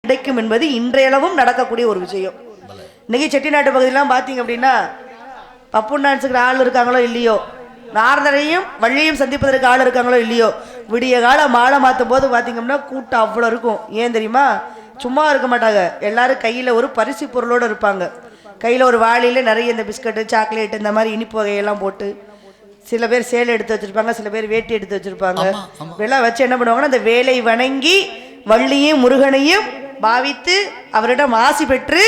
கிடைக்கும் என்பது இன்றையளவும் நடக்கக்கூடிய ஒரு விஷயம். இன்னைக்கு செட்டிநாட்டு பகுதியெல்லாம் பார்த்தீங்க அப்படின்னா பப்பு டான்ஸுக்கு ஆள் இருக்காங்களோ இல்லையோ, நாரதரையும் வள்ளியும் சந்திப்பதற்கு ஆள் இருக்காங்களோ இல்லையோ, விடிய காலம் மாலை மாற்றும் போது பார்த்தீங்கன்னா கூட்டம் அவ்வளோ இருக்கும். ஏன் தெரியுமா? சும்மா இருக்க மாட்டாங்க, எல்லாரும் கையில் ஒரு பரிசு பொருளோடு இருப்பாங்க. கையில் ஒரு வாளியில் நிறைய இந்த பிஸ்கட்டு சாக்லேட் இந்த மாதிரி இனிப்பு வகையெல்லாம் போட்டு, சில பேர் சேலை எடுத்து வச்சுருப்பாங்க, சில பேர் வேட்டி எடுத்து வச்சுருப்பாங்க. இதெல்லாம் வச்சு என்ன பண்ணுவாங்கன்னா அந்த வேலை வணங்கி வள்ளியும் முருகனையும் பாவித்து அவரிடம் ஆசி பெற்று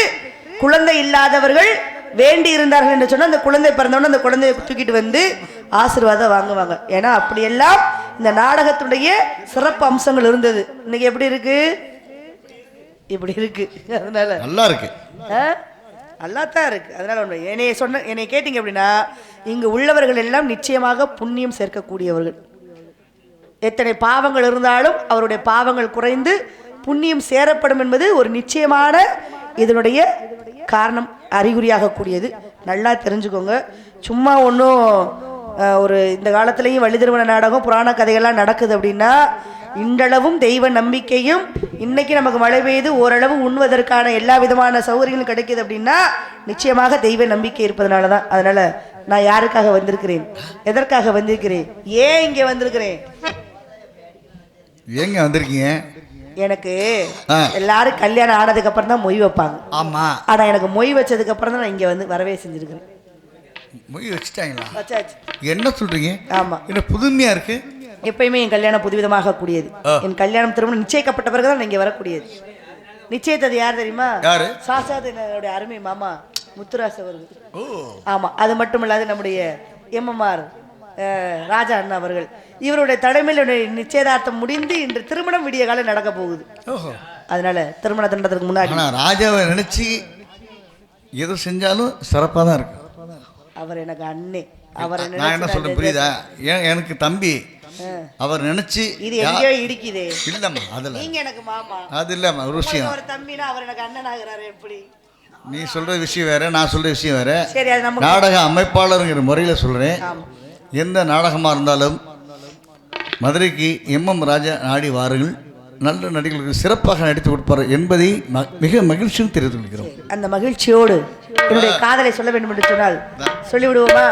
குழந்தை இல்லாதவர்கள் வேண்டி இருந்தார்கள் என்று சொன்னால் அந்த குழந்தை பிறந்தவொடனே அந்த குழந்தையை தூக்கிட்டு வந்து ஆசீர்வாதம் வாங்குவாங்க. ஏன்னா அப்படியெல்லாம் இந்த நாடகத்துடைய சிறப்பு அம்சங்கள் இருந்தது. இன்னைக்கு எப்படி இருக்கு? இப்படி இருக்கு. அதனால நல்லா இருக்கு, நல்லா தான் இருக்கு. அதனால என்னை கேட்டீங்க அப்படின்னா இங்கு உள்ளவர்கள் எல்லாம் நிச்சயமாக புண்ணியம் சேர்க்கக்கூடியவர்கள். எத்தனை பாவங்கள் இருந்தாலும் அவருடைய பாவங்கள் குறைந்து புண்ணியம் சேரப்படும் என்பது ஒரு நிச்சயமான இதனுடைய காரணம், அறிகுறியாக கூடியது. நல்லா தெரிஞ்சுக்கோங்க. சும்மா ஒன்றும் ஒரு இந்த காலத்திலையும் வள்ளி திருமண நாடகம் புராண கதைகள்லாம் நடக்குது அப்படின்னா இன்றளவும் தெய்வ நம்பிக்கையும், இன்னைக்கு நமக்கு மழை பெய்து ஓரளவு உண்ணுவதற்கான எல்லா விதமான சௌகரியங்களும் கிடைக்குது அப்படின்னா நிச்சயமாக தெய்வ நம்பிக்கை இருப்பதனால தான். அதனால நான் யாருக்காக வந்திருக்கிறேன், எதற்காக வந்திருக்கிறேன், ஏன் இங்கே வந்திருக்கிறேன், ஏங்க வந்திருக்கீங்க? எனக்கு எல்லாரும் கல்யாணம் ஆனதுக்கு அப்புறம் தான் மொய் வைப்பாங்க. ஆமா, ஆனா எனக்கு மொய் வச்சதுக்கு அப்புறம் தான் நான் இங்க வந்து வரவே செஞ்சிருக்கிறேன். மொய் வச்சுட்டாங்களா? வச்சாச்சு. என்ன சொல்றீங்க? ஆமா, என்ன புதுமையா இருக்கு. எப்பயுமே என் கல்யாணம் புதுவிதமாக கூடியது. என் கல்யாணம் திருமணம் நிச்சயிக்கப்பட்ட பிறகு தான் இங்க வரக்கூடியது. நிச்சயத்தது யார் தெரியுமா? யாரு? சாசாத் என்னுடைய அருமை மாமா முத்துராஸ் அவர்கள். ஆமா, அது மட்டும் இல்லாத நம்முடைய எம்எம்ஆர் ராஜா அண்ணா அவர்கள், இவருடைய தலைமையில் நிச்சயதார்த்தம் முடிந்து இன்று திருமணம் விடிய காலம் நடக்க போகுது. அதனால திருமண தண்டத்துக்கு முன்னாடி ராஜாவை நினைச்சு எது செஞ்சாலும் சிறப்பாக தான் இருக்கு. அவர் எனக்கு அண்ணே. அவர் நான் என்ன சொல்ல புரியுதா? எனக்கு தம்பி, அவர் நினைச்சு இது எங்கேயோ இடிக்குதே. இல்லம்மா, அதுல நீங்க எனக்கு மாமா, அது இல்லம்மா, ஒரு விஷயம். ஒரு தம்பினா அவர் எனக்கு அண்ணன் ஆகிறாரு. எப்படி நீ சொல்ற விஷயம் வேற, நான் சொல்ற விஷயம் வேற. சரி, அது நம்ம நாடக அமைப்பாளருங்கிற முறையில் சொல்றேன். எந்த நாடகமாக இருந்தாலும் மதுரைக்கு எம்எம் ராஜா நாடி வாருங்கள், நல்ல நடிகர்களுக்கு சிறப்பாக நடித்து கொடுப்பார் என்பதை மிக மகிழ்ச்சியும் தெரிவித்துக் கொள்கிறோம். அந்த மகிழ்ச்சியோடு என்னுடைய காதலை சொல்ல வேண்டும் என்று சொன்னால் சொல்லிவிடுவோமா?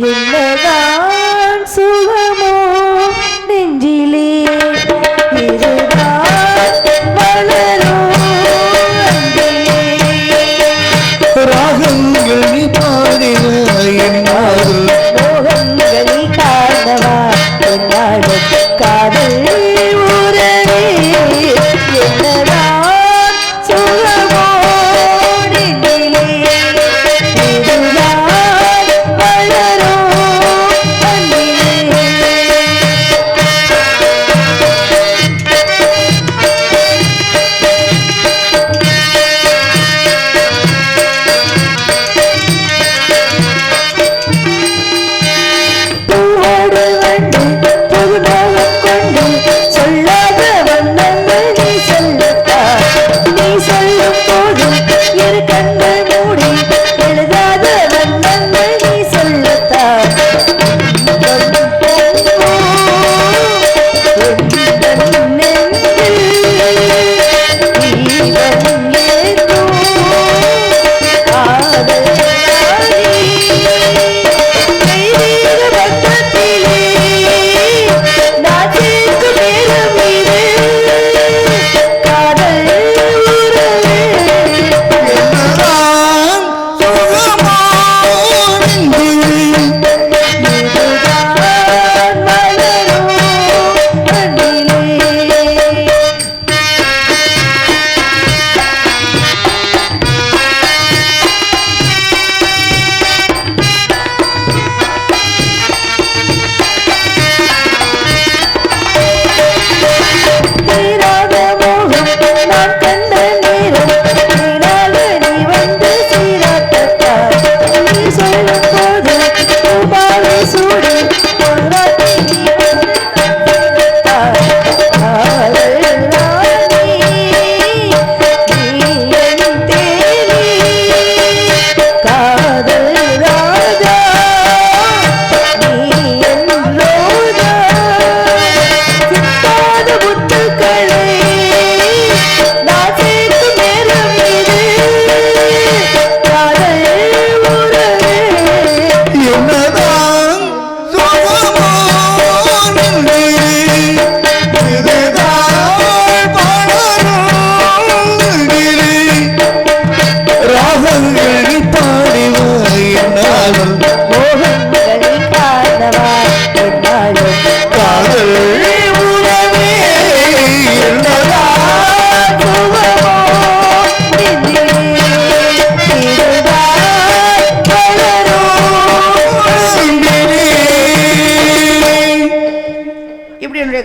என்னதான் சுகமோ நெஞ்சிலே இதுதான் வளரும் ராகங்கள் நீ பாடினாய் என்னாலும் மோகங்கள் காணவா என்னாலும் காதல் உறவே. என்னதான் சுகமோ நெஞ்சிலே இதுதான் வளரும்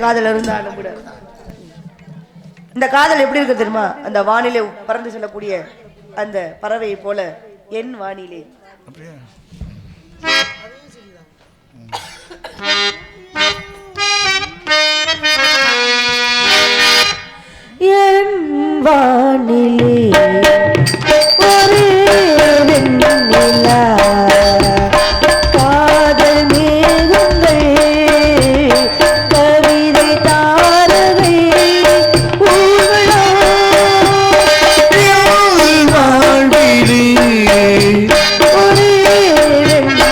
காதல் இருந்தாலும் கூட இந்த காதல் எப்படி இருக்கு தெரியுமா? அந்த வானிலே பறந்து செல்லக்கூடிய அந்த பறவையை போல என் வானிலே. என் வானிலே ஒரு வெண்ணிலா காதல் மேகங்கள் கவிதை தாரகை ஊழலா வாழ்விலே ஒரு வெண்ணிலா.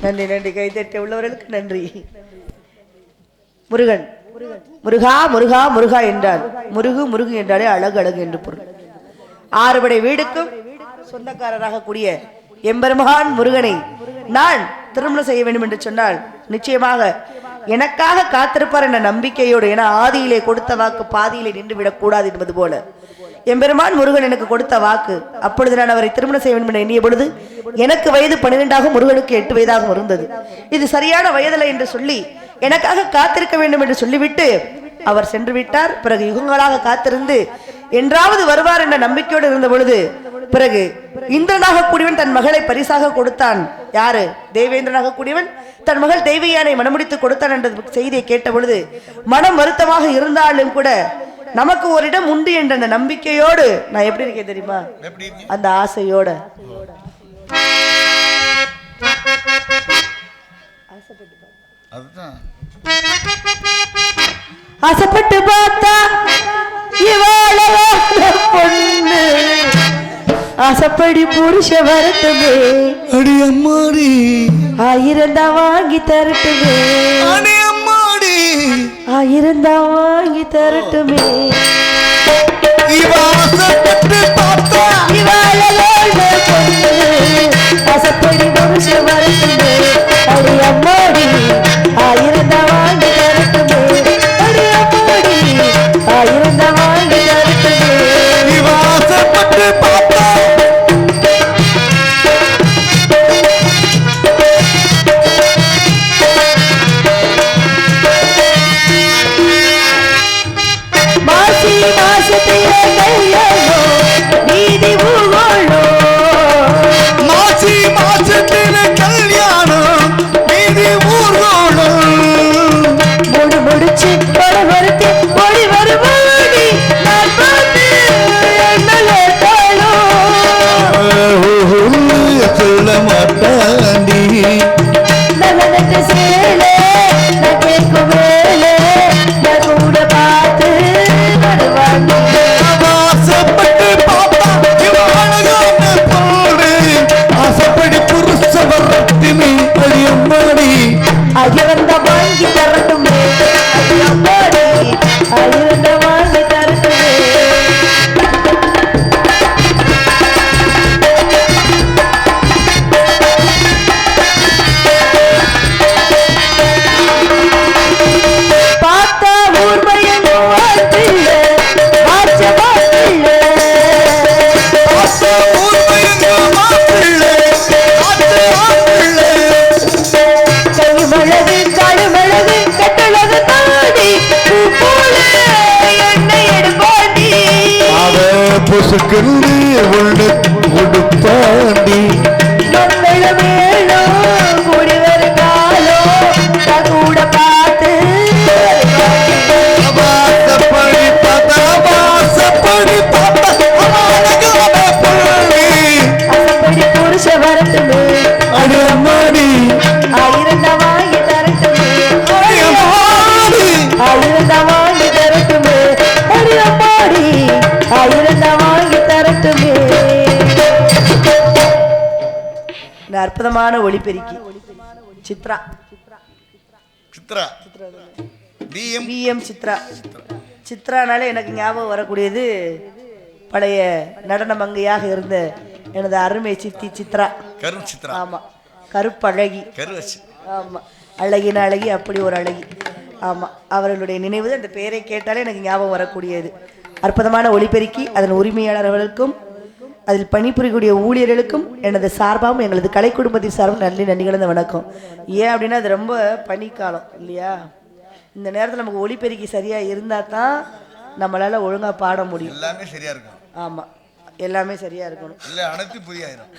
நன்றி நன்றி. கைதட்ட உள்ளவர்களுக்கு நன்றி. முருகன் முருகா முருகா முருகா என்றால் முருகு முருகு என்றாலே அழகு அழகு என்று பொருள். ஆறுபடை வீடுக்கும் சொந்தக்காரராக கூடிய எம்பெருமான் முருகனை நான் திருமணம் செய்ய வேண்டும் என்று சொன்னால் நிச்சயமாக எனக்காக காத்திருப்பார் என்ற நம்பிக்கையோடு, என ஆதியிலே கொடுத்த வாக்கு பாதியிலே நின்று விடக்கூடாது என்பது போல எம்பெருமான் முருகன் எனக்கு கொடுத்த வாக்கு. அப்பொழுது நான் அவரை திருமணம் செய்ய வேண்டும் என எண்ணிய பொழுது எனக்கு வயது 12 முருகனுக்கு 8 வயதாக இருந்தது. இது சரியான வயதில்லை என்று சொல்லி எனக்காக காத்திருக்க வேண்டும் என்று சொல்லிவிட்டு அவர் சென்று விட்டார். பிறகு யுகங்களாக காத்திருந்து என்றாவது வருவார் என்ற நம்பிக்கையோடு இருந்த பொழுது பிறகு இந்திரனாக கூடியவன் தன் மகளை பரிசாக கொடுத்தான். யாரு? தேவேந்திரனாக கூடியவன் தன் மகள் தெய்வயானை மனமுடித்து கொடுத்தான் என்ற செய்தியை கேட்ட பொழுது மனம் வருத்தமாக இருந்தாலும் கூட நமக்கு ஒரு இடம் உண்டு என்ற அந்த நம்பிக்கையோடு நான் எப்படி இருக்கேன் தெரியுமா? அந்த ஆசையோட ஆசைப்பட்டு பார்த்தா இவாள பொண்ணு ஆசைப்படி புருஷ வரட்டுமே அடி அம்மாடி 1000 தான் வாங்கி தரட்டுமே அடி அம்மாடி 1000 தான் வாங்கி தரட்டுமே ஆசைப்பட்டு பார்த்தா இவாள பொண்ணு ஆசைப்படி புருஷ வரட்டுமே அடி அம்மாடி 1000 தான் வாங்கி தரட்டுமே அடி அம்மாடி 1000 தான் வாங்கி தரட்டுமே ஆசைப்பட்டு பார்த்தா மாசி மாசத்திலே கையோ நீதி உள்ள கொடுப்பாண்டி கூடி வருங்காலோ கூட பார்த்து வாசப்படி பார்த்தா வாசப்படி அப்படி புருஷ வரட்டுமே அடி ஆயிரண்டா வாங்கி தரட்டுமே ஆயிரண்டா வாங்கி தரட்டுமே அடியம்மாடி ஆயிரண்டா வாங்கி தரட்டுமே. இந்த அற்புதமான ஒளிபெருக்கி சித்ரா சித்ரா பிஎம் சித்ரா. சித்ரானாலே எனக்கு ஞாபகம் வரக்கூடியது பழைய நடன மங்கையாக இருந்த எனது அருமை சித்தி சித்ரா. சித்ரா ஆமா, கருப்பழகி. ஆமா, அழகின அழகி, அப்படி ஒரு அழகி. ஆமா, அவர்களுடைய நினைவு அந்த பெயரை கேட்டாலே எனக்கு ஞாபகம் வரக்கூடியது. அற்புதமான ஒளிபெருக்கி. அதன் உரிமையாளர்களுக்கும் அதில் பணிபுரியக்கூடிய ஊழியர்களுக்கும் எனது சார்பாகவும் எங்களது கலை குடும்பத்தின் சார்பாகவும் நன்றி கலந்த வணக்கம். ஏன் அப்படின்னா அது ரொம்ப பனிக்காலம் இல்லையா? இந்த நேரத்தில் நமக்கு ஒளிபெருக்கி சரியாக இருந்தால் தான் நம்மளால் ஒழுங்காக பாட முடியும். எல்லாமே சரியாக இருக்கும். ஆமாம், எல்லாமே சரியாக இருக்கணும். இல்லை அனைத்து புரியாயிரும்.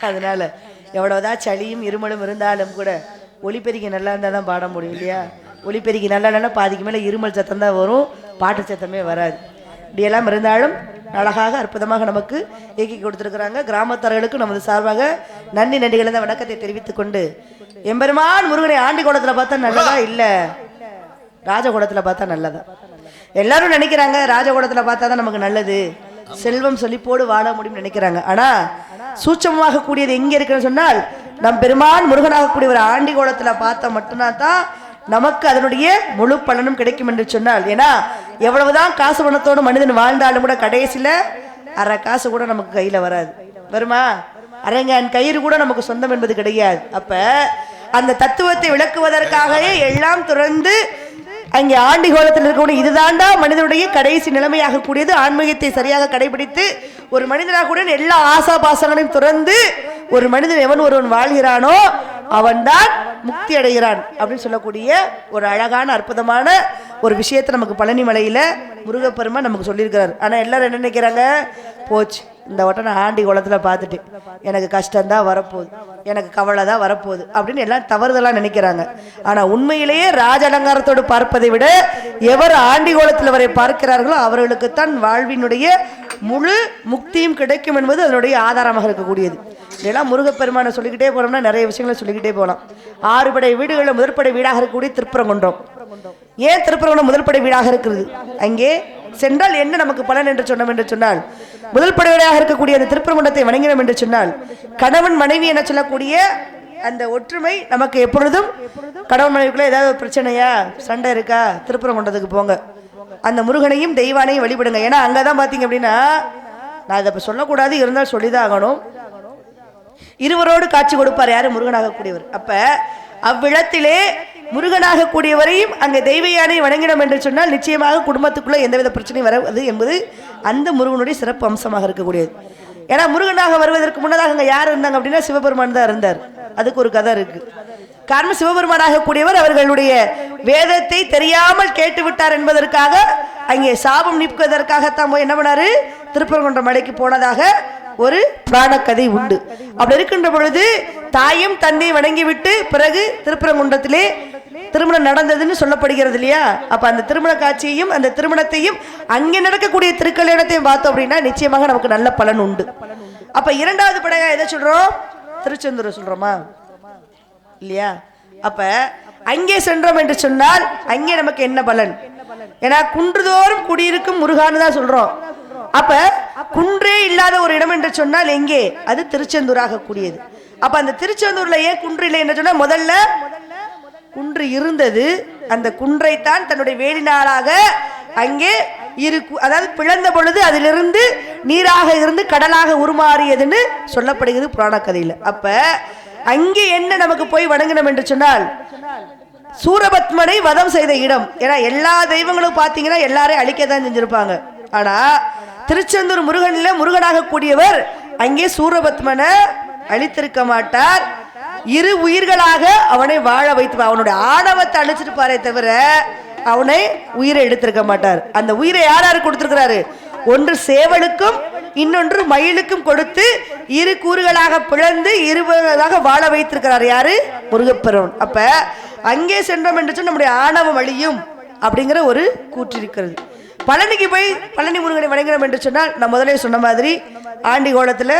அதனால் எவ்வளோதான் சளியும் இருமலும் இருந்தாலும் கூட ஒளிபெருக்கி நல்லா இருந்தால் தான் பாட முடியும் இல்லையா? ஒளிபெருக்கி நல்லா இல்லைன்னா பாதிக்கு மேலே இருமல் சத்தம் தான் வரும், பாட்டு சத்தமே வராது. இப்படியெல்லாம் இருந்தாலும் அழகாக அற்புதமாக நமக்கு இயக்கி கொடுத்துருக்குறாங்க. கிராமத்தார்களுக்கும் நமது சார்பாக நன்றி கலந்த வணக்கத்தை தெரிவித்துக் கொண்டு, எம்பெருமான் முருகனை ஆண்டி குளத்தில் பார்த்தா நல்லதா இல்லை ராஜகுளத்தில் பார்த்தா நல்லதா? எல்லாரும் நினைக்கிறாங்க ராஜகுளத்தில் பார்த்தா தான் நமக்கு நல்லது, செல்வம் செழிப்போடு வாழ முடியும்னு நினைக்கிறாங்க. ஆனால் சூட்சமாக கூடியது எங்கே இருக்குன்னு சொன்னால், நம் பெருமான் முருகனாக கூடியவர் ஆண்டி கோலத்தில் பார்த்தா மட்டும்தான் தான் நமக்கு அதனுடைய முழு பலனும் கிடைக்கும் என்று சொன்னால். ஏன்னா எவ்வளவுதான் காசு பணத்தோடு மனிதன் வாழ்ந்தாலும் கூட கடைசியில் அரை காசு கூட நமக்கு கையில் வராது. வருமா? அரங்கன் கயிறு கூட நமக்கு சொந்தம் என்பது கிடையாது. அப்ப அந்த தத்துவத்தை விளக்குவதற்காகவே எல்லாம் துறந்து அங்கே ஆண்டி கோலத்தில் இருக்கக்கூடிய இதுதாண்டா மனிதனுடைய கடைசி நிலைமையாக கூடியது. ஆன்மீகத்தை சரியாக கடைபிடித்து ஒரு மனிதனாக கூட எல்லா ஆசா பாசங்களையும் துறந்து ஒரு மனிதன் எவன் ஒருவன் வாழ்கிறானோ அவன்தான் முக்தி அடைகிறான் அப்படின்னு சொல்லக்கூடிய ஒரு அழகான அற்புதமான ஒரு விஷயத்தை நமக்கு பழனி மலையில முருகப்பெருமான் நமக்கு சொல்லியிருக்கிறார். ஆனா எல்லாரும் என்ன நினைக்கிறாங்க, போச்சு இந்த வட்டம் நான் ஆண்டி குளத்தில் பார்த்துட்டேன், எனக்கு கஷ்டம்தான் வரப்போகுது, எனக்கு கவலை தான் வரப்போகுது அப்படின்னு எல்லாம் தவறுதலாக நினைக்கிறாங்க. ஆனால் உண்மையிலேயே ராஜ அலங்காரத்தோடு பார்ப்பதை விட எவர் ஆண்டி கோலத்தில் வரை பார்க்கிறார்களோ அவர்களுக்குத்தான் வாழ்வினுடைய முழு முக்தியும் கிடைக்கும் என்பது அதனுடைய ஆதாரமாக இருக்கக்கூடியது. இதெல்லாம் முருகப்பெருமானை சொல்லிக்கிட்டே போனோம்னா நிறைய விஷயங்களை சொல்லிக்கிட்டே போகலாம். 6 படை வீடுகளில் முதற்படை வீடாக இருக்கக்கூடிய திருப்பரங்குன்றம். ஏன் திருப்பரங்குன்றம் முதற்படை வீடாக இருக்கிறது? அங்கே சென்றால் என்ன நமக்கு பலன் என்று சொன்னோம் என்று சொன்னால், முதல் படையாக இருக்கக்கூடிய அந்த திருப்பரங்குன்றத்தை வணங்கினோம் என்று சொன்னால் கணவன் மனைவி என சொல்லக்கூடிய அந்த ஒற்றுமை நமக்கு எப்பொழுதும், கணவன் மனைவிக்குள்ள ஏதாவது ஒரு பிரச்சனையா சண்டை இருக்கா திருப்பரங்குன்றத்துக்கு போங்க, அந்த முருகனையும் தெய்வானையும் வழிபடுங்க. ஏன்னா அங்கதான் பாத்தீங்க அப்படின்னா, நான் இதை சொல்லக்கூடாது இருந்தால் சொல்லிதான் ஆகணும், இருவரோடு காட்சி கொடுப்பார் யாரு? முருகனாக கூடியவர். அப்ப அவ்விடத்திலே முருகனாக கூடியவரையும் அங்கே தெய்வ யானை வணங்கினோம் என்று சொன்னால் நிச்சயமாக குடும்பத்துக்குள்ள எந்தவித பிரச்சனையும் வராது என்பது அந்த முருகனுடைய சிறப்பு அம்சமாக இருக்கக்கூடியது. ஏன்னா முருகனாக வருவதற்கு முன்னதாக அங்கே யார் இருந்தாங்க அப்படின்னா சிவபெருமான் தான் இருந்தார். அதுக்கு ஒரு கதை இருக்கு. காரணம், சிவபெருமானாக கூடியவர் அவர்களுடைய வேதத்தை தெரியாமல் கேட்டு விட்டார் என்பதற்காக அங்கே சாபம் நீக்குவதற்காகத்தான் போய் என்ன பண்ணாரு, திருப்பரங்குன்ற மலைக்கு போனதாக ஒரு புராண கதை உண்டு. அப்படி இருக்கின்ற பொழுது தாயும் தந்தை வணங்கிவிட்டு பிறகு திருப்பரங்குன்றத்திலே திருமணம் நடந்ததுன்னு சொல்லப்படுகிறது இல்லையா? அப்ப அந்த திருமண காட்சியையும் அந்த திருமணத்தையும் அங்கே நடக்கக்கூடிய திருக்கல்யாணத்தையும் பார்த்தோம் அப்படின்னா நிச்சயமாக நமக்கு நல்ல பலன் உண்டு. அப்ப இரண்டாவது படையா எதை சொல்றோம்? திருச்செந்தூர் சொல்றோமா இல்லையா? அப்ப அங்கே சென்றோம் என்று சொன்னால் அங்கே நமக்கு என்ன பலன்? ஏன்னா குன்றுதோறும் குடியிருக்கும் முருகான்னு தான் சொல்றோம். அப்ப குன்றே இல்லாத ஒரு இடம் என்று சொன்னால் எங்கே? அது திருச்செந்தூராக கூடியது. அப்ப அந்த திருச்செந்தூர்ல ஏன் குன்று இல்லை என்று சொன்னா, முதல்ல குன்று இருந்தது, அந்த குன்றைத்தான் தன்னுடைய வேலினாளாக அங்கே அதாவது பிளந்த பொழுது அதிலிருந்து நீராக இருந்து கடலாக உருமாறியதுன்னு சொல்லப்படுகிறது புராண கதையில. அப்ப அங்கே என்ன நமக்கு போய் வணங்கணும் என்று சொன்னால், சூரபத்மனை வதம் செய்த இடம். ஏன்னா எல்லா தெய்வங்களும் பார்த்தீங்கன்னா எல்லாரையும் அழிக்கத்தான் செஞ்சிருப்பாங்க. ஆனா திருச்செந்தூர் முருகன்ல முருகனாக கூடியவர் அங்கே சூரபத்மனை அழித்திருக்க மாட்டார். இரு உயிர்களாக அவனை வாழ வைத்து அவனுடைய ஆணவத்தை அழிச்சிருப்பாரே தவிர அவனை உயிரை எடுத்திருக்க மாட்டார். அந்த உயிரை யார் கொடுத்திருக்கிறாரு? ஒன்று சேவலுக்கும் இன்னொன்று மயிலுக்கும் கொடுத்து இரு கூறுகளாக பிளந்து இருவராக வாழ வைத்திருக்கிறார் யாரு? முருகப்பெருமான். அப்ப அங்கே சென்றோம் என்று சொன்னால் நம்முடைய ஆணவம் அழியும் அப்படிங்கிற ஒரு கூற்று இருக்கிறது. பழனிக்கு போய் பழனி முருகனை வணங்குறோம் என்று சொன்னால் நான் முதலே சொன்ன மாதிரி ஆண்டி கோலத்தில்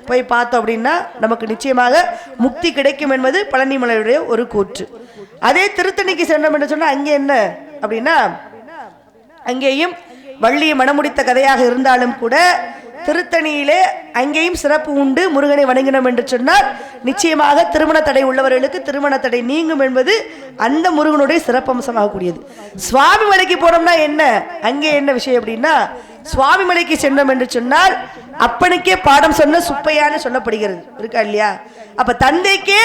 போய் பார்த்தோம் அப்படின்னா நமக்கு நிச்சயமாக முக்தி கிடைக்கும் என்பது பழனி மலையுடைய ஒரு கூற்று. அதே திருத்தணிக்கு சென்றோம் என்று சொன்னால் அங்கே என்ன அப்படின்னா அங்கேயும் வள்ளியை மணமுடித்த கதையாக இருந்தாலும் கூட திருத்தணியிலே அங்கேயும் சிறப்பு உண்டு. முருகனை வணங்கினோம் என்று சொன்னால் நிச்சயமாக திருமண தடை உள்ளவர்களுக்கு திருமண தடை நீங்கும் என்பது அந்த முருகனுடைய சிறப்பம்சமாக கூடியது. சுவாமி மலைக்கு போனோம்னா என்ன, அங்கே என்ன விஷயம் அப்படின்னா சுவாமி மலைக்கு சென்றோம் என்று சொன்னால் அப்பனுக்கே பாடம் சொன்ன சுப்பையான்னு சொல்லப்படுகிறது இருக்கா இல்லையா? அப்ப தந்தைக்கே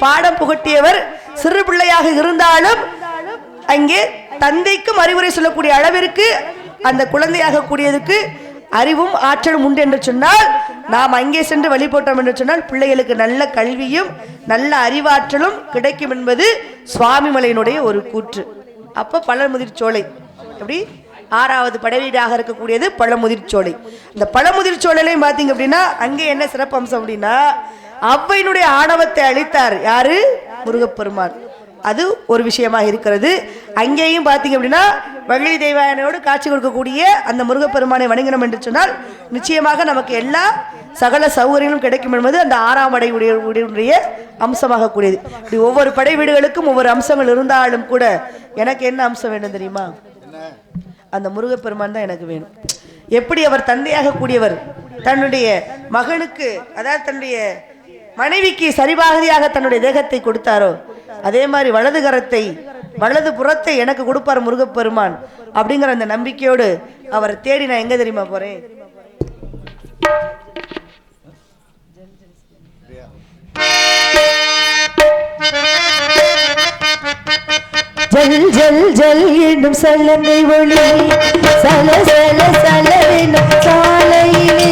பாடம் புகட்டியவர் சிறு பிள்ளையாக இருந்தாலும் அங்கே தந்தைக்கும் அறிவுரை சொல்லக்கூடிய அளவிற்கு அந்த குழந்தையாக கூடியதுக்கு அறிவும் ஆற்றலும் உண்டு என்று சொன்னால் நாம் அங்கே சென்று வழிபட்டோம் என்று சொன்னால் பிள்ளைகளுக்கு நல்ல கல்வியும் நல்ல அறிவாற்றலும் கிடைக்கும் என்பது சுவாமி மலையினுடைய ஒரு கூற்று. அப்போ பழமுதிர்ச்சோலை எப்படி 6வது படைவீடாக இருக்கக்கூடியது பழமுதிர்ச்சோலை. இந்த பழமுதிர்ச்சோலையும் பார்த்தீங்க அப்படின்னா அங்கே என்ன சிறப்பு அம்சம் அப்படின்னா அவ்வையினுடைய ஆணவத்தை அழித்தார் யாரு? முருகப்பெருமான். அது ஒரு விஷயமாக இருக்கிறது. அங்கேயும் பார்த்தீங்க அப்படின்னா வள்ளி தெய்வானையோடு காட்சி கொடுக்கக்கூடிய அந்த முருகப்பெருமானை வணங்கினோம் என்று சொன்னால் நிச்சயமாக நமக்கு எல்லா சகல சௌகரியங்களும் கிடைக்கும் என்பது அந்த 6ஆம் படை உடைய அம்சமாக கூடியது. இப்படி ஒவ்வொரு படை வீடுகளுக்கும் ஒவ்வொரு அம்சங்கள் இருந்தாலும் கூட எனக்கு என்ன அம்சம் வேணும் தெரியுமா? அந்த முருகப்பெருமான் தான் எனக்கு வேணும். எப்படி அவர் தந்தையாக கூடியவர் தன்னுடைய மகனுக்கு அதாவது தன்னுடைய மனைவிக்கு சரிபாகதியாக தன்னுடைய தேகத்தை கொடுத்தாரோ அதே மாதிரி வலது கரத்தை வலது புறத்தை எனக்கு கொடுப்பார் முருகப்பெருமான் அப்படிங்கிற அந்த நம்பிக்கையோடு அவரை தேடி நான் எங்க தெரியுமா போறேன்? ஜல் ஜல் ஜல் என்னும் சல்லங்கை ஒளி சல சல சலவெனும் சாலையிலே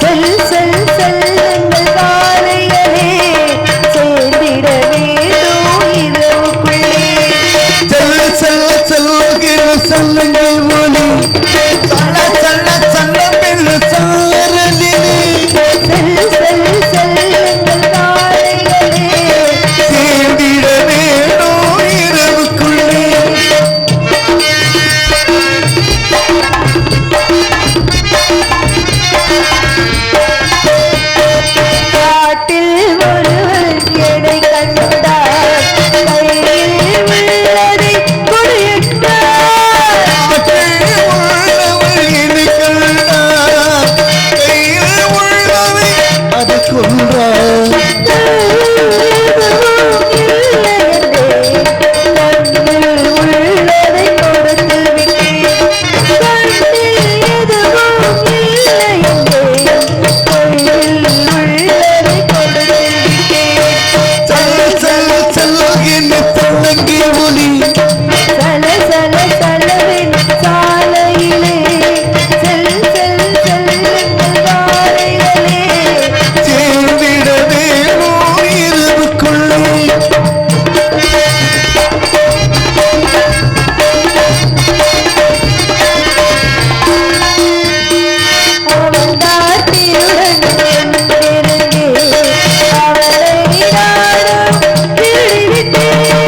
செல் செல் செல்லுங்கள் காலைகளே சேர்ந்திட வேண்டும் இரவுக்குள்ளே செல்ல செல்ல செல்லுகிற சல்லங்கை ஒளி சல்ல சல்ல சல்லமென்று சல்லரலிலே செல் செல் செல்லுங்கள் காலைகளே சேர்ந்திட வேண்டும் இரவுக்குள்ளே. காட்டில் ஒருவர் எடை கண்டார் கையில் உள்ளதை கொடு என்றார் அது கொன்றார் உள்ளதை கொடுத்து விட்டேன் கண்ணில் எதுவும் இல்லை உள்ளதை கொடுத்து விட்டேன் செல்ல செல்ல செல்லுகிற சல்லங்கை ஒளி சல சல சலவின் சாலையிலே செல் செல் செல்லுங்கள் காலைகளே சேர்ந்திட வேணும் இரவுக்குள்ளே. அவன் தாட்டியுடன் நெருங்கி அவளை நானும் கிழிவிட்டேன்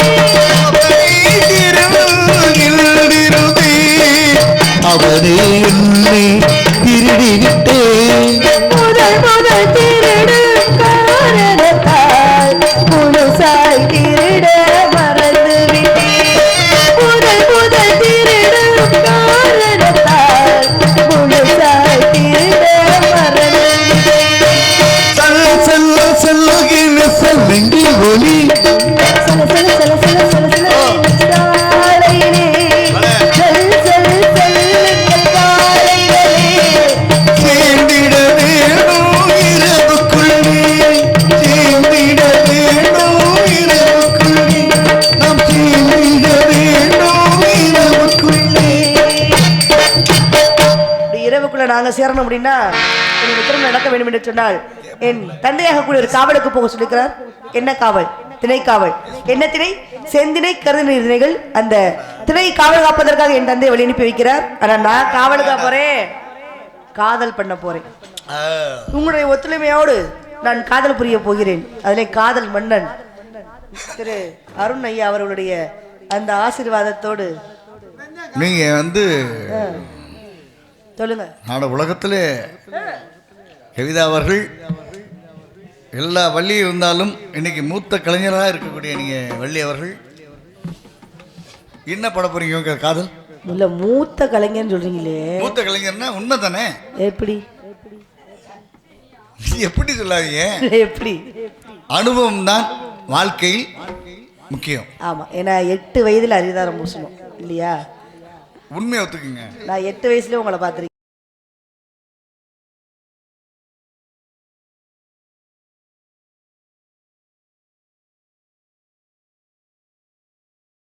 அவனே என்னை திருடிவிட்டேன் முதல் முதல் திருடும் காரணத்தால் முழுசாய் திருட மறந்து விட்டேன் முதல் முதல் திருடும் காரணத்தால் முழுசாய் திருட மறந்து விட்டேன் செல்ல செல்ல செல்லுகிற சல்லங்கை ஒளி சல சல சல சல சல சல சாலையிலே செல் செல் செல்லுங்கள் காலைகளே சேர்ந்திட வேணும் இரவுக்குள்ளே. சேர்ந்திட வேணும் இரவுக்குள்ளே. நாம் சேர்ந்திட வேணும் இரவுக்குள்ளே. இப்படி இரவுக்குள்ள நாங்க சேரணும் அப்படின்னா என்னுடைய திருமணம் நடக்க வேண்டும் என்று சொன்னால் என் தந்தையாக கூடிய ஒரு காவலுக்கு போக சொல்லிக்கிறார். என்ன காவல்? திணை காவல். என்ன திணை? செந்திணை கருதினை திணைகள். அந்த திணை காவல் காப்பதற்காக என் தந்தையை வழி அனுப்பி வைக்கிறார். ஆனா நான் காவலுக்கா போறேன் காதல் பண்ண போறேன். உங்களுடைய ஒத்துழைமையோடு நான் காதல் புரிய போகிறேன். அதிலே காதல் மன்னன் திரு அருண் ஐயா அவர்களுடைய அந்த ஆசீர்வாதத்தோடு நீங்க வந்து சொல்லுங்க. நாட உலகத்திலே கவிதா அவர்கள் எல்லா வள்ளியும் இருந்தாலும் இன்னைக்கு மூத்த கலைஞராக இருக்கக்கூடிய நீங்க வள்ளி அவர்கள் என்ன பட போறீங்க உங்க காதல்? இல்ல மூத்த கலைஞர்னு சொல்றீங்களே, மூத்த கலைஞர்னா உண்மை தானே? எப்படி எப்படி சொல்லாதீங்க, எப்படி அனுபவம் தான் வாழ்க்கையில் முக்கியம். ஆமா, ஏன்னா 8 வயதுல அரிதாரம் பூசணும் இல்லையா? உண்மையை ஒத்துக்குங்க. நான் 8 வயசுல உங்களை பார்த்திருக்கேன்.